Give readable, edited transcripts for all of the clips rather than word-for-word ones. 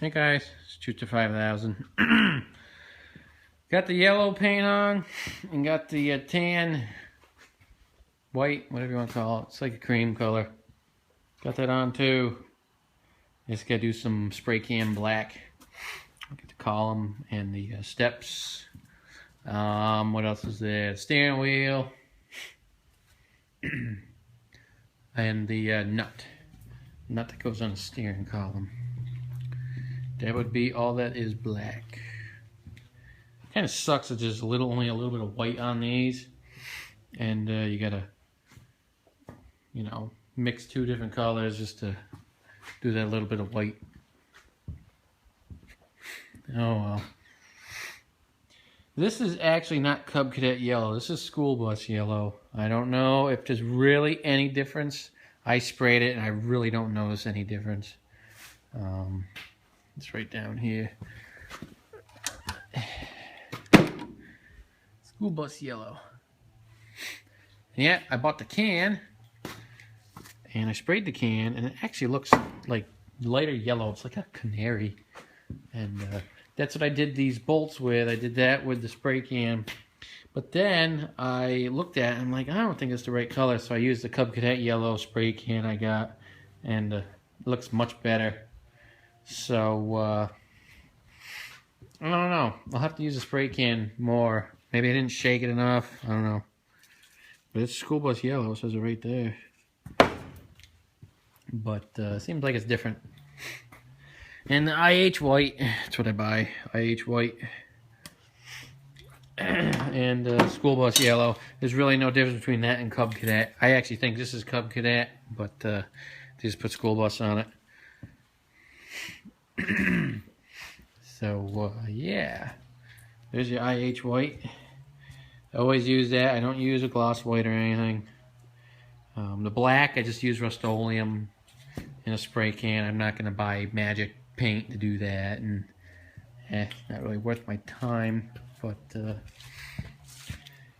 Hey guys, it's Shooter 5000. Got the yellow paint on and got the tan, white, whatever you want to call it. It's like a cream color. Got that on too. Just gotta do some spray can black. Get the column and the steps. What else is there? The steering wheel and the nut that goes on the steering column. That would be all that is black. Kind of sucks that there's only a little bit of white on these, and you gotta, mix two different colors just to do that little bit of white. Oh well. This is actually not Cub Cadet yellow. This is school bus yellow. I don't know if there's really any difference. I sprayed it and I really don't notice any difference. It's right down here. School bus yellow. Yeah, I bought the can and I sprayed the can and it actually looks like lighter yellow. It's like a canary. And that's what I did these bolts with. I did that with the spray can. But then I looked at it and I'm like, I don't think it's the right color. So I used the Cub Cadet yellow spray can I got, and it looks much better. So I don't know. I'll have to use the spray can more. Maybe I didn't shake it enough. I don't know. But it's school bus yellow. It says it right there. But seems like it's different. And the IH white. That's what I buy. IH white. And school bus yellow. There's really no difference between that and Cub Cadet. I actually think this is Cub Cadet, but they just put school bus on it. So yeah, there's your IH white. I always use that. I don't use a gloss white or anything. The black, I just use Rust-Oleum in a spray can. I'm not going to buy magic paint to do that, and not really worth my time. But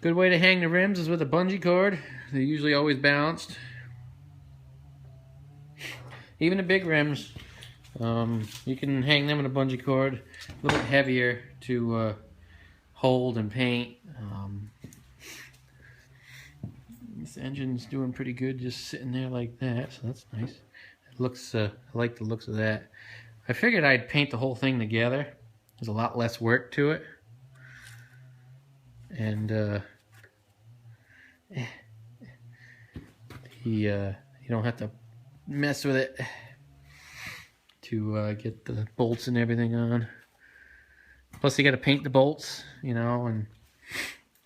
good way to hang the rims is with a bungee cord. They're usually always balanced. Even the big rims, you can hang them with a bungee cord. A little bit heavier to hold and paint. This engine's doing pretty good just sitting there like that, so that's nice. It looks, I like the looks of that. I figured I'd paint the whole thing together. There's a lot less work to it. And you don't have to mess with it to get the bolts and everything on. Plus you got to paint the bolts, and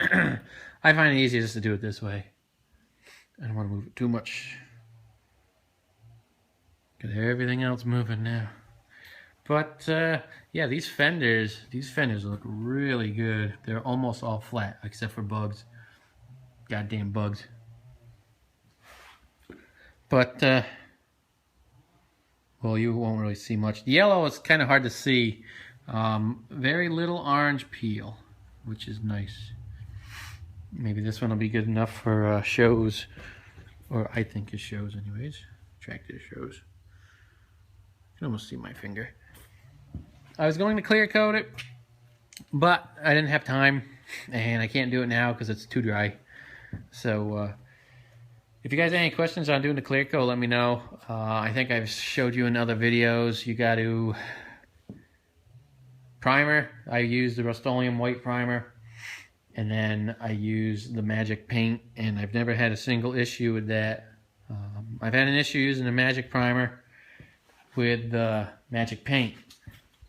I find it easier just to do it this way. I don't want to move it too much. Got everything else moving now. But yeah, these fenders look really good. They're almost all flat except for bugs. Goddamn bugs. But well, you won't really see much. The yellow is kind of hard to see. Very little orange peel, which is nice. Maybe this one will be good enough for shows, or I think it shows anyways. Tractor shows. You can almost see my finger. I was going to clear coat it, but I didn't have time, and I can't do it now because it's too dry. So if you guys have any questions on doing the clear coat, let me know. I think I've showed you in other videos. You got to primer. I use the Rust-Oleum white primer, and then I use the magic paint, and I've never had a single issue with that. I've had an issue using the magic primer with the magic paint.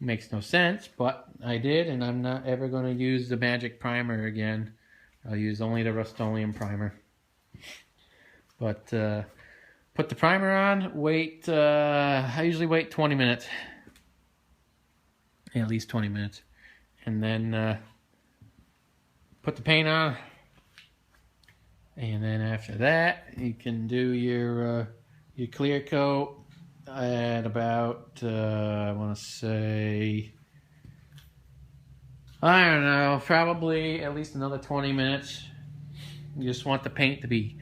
Makes no sense, but I did, and I'm not ever going to use the magic primer again. I'll use only the Rust-Oleum primer. But put the primer on, wait, I usually wait 20 minutes. Yeah, at least 20 minutes. And then put the paint on. And then after that, you can do your clear coat at about, I want to say, I don't know, probably at least another 20 minutes. You just want the paint to be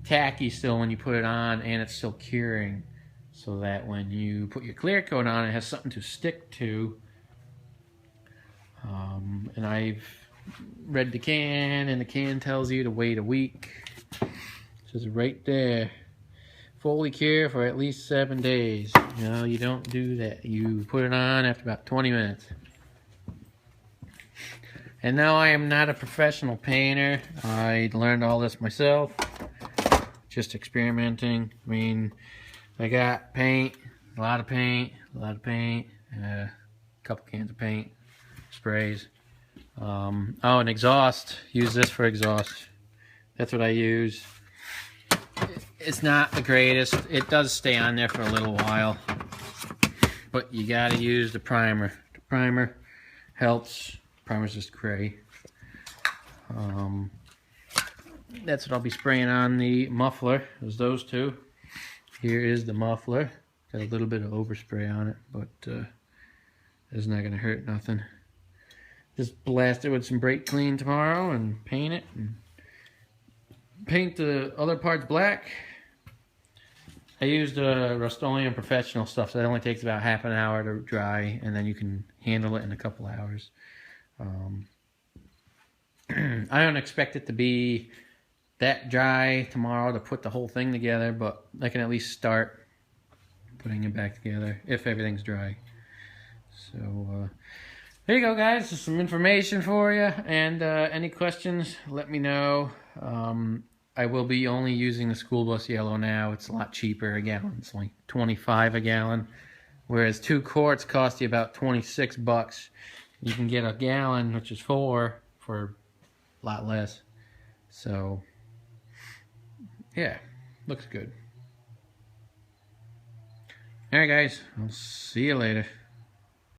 tacky still when you put it on, and it's still curing. so that when you put your clear coat on, it has something to stick to. And I've read the can, and the can tells you to wait a week. It says right there, fully cure for at least 7 days. No, you don't do that. You put it on after about 20 minutes. And no, I am not a professional painter. I learned all this myself, just experimenting. I mean, I got paint, a lot of paint, a couple cans of paint, sprays. Oh, and exhaust. Use this for exhaust. That's what I use. It's not the greatest. It does stay on there for a little while, but you gotta use the primer. The primer helps. Primer's just gray. That's what I'll be spraying on the muffler. There's those two. Here is the muffler. Got a little bit of overspray on it, but it's not gonna hurt nothing. Just blast it with some brake clean tomorrow and paint it. And paint the other parts black. I used Rust-Oleum Professional stuff, so that only takes about half an hour to dry, and then you can handle it in a couple hours. I don't expect it to be that dry tomorrow to put the whole thing together, but I can at least start putting it back together if everything's dry. So there you go, guys. Just some information for you, and any questions, let me know. I will be only using the school bus yellow now. It's a lot cheaper a gallon. It's only $25 a gallon, whereas 2 quarts cost you about $26. You can get a gallon, which is 4, for a lot less. So yeah, looks good. All right, guys, I'll see you later.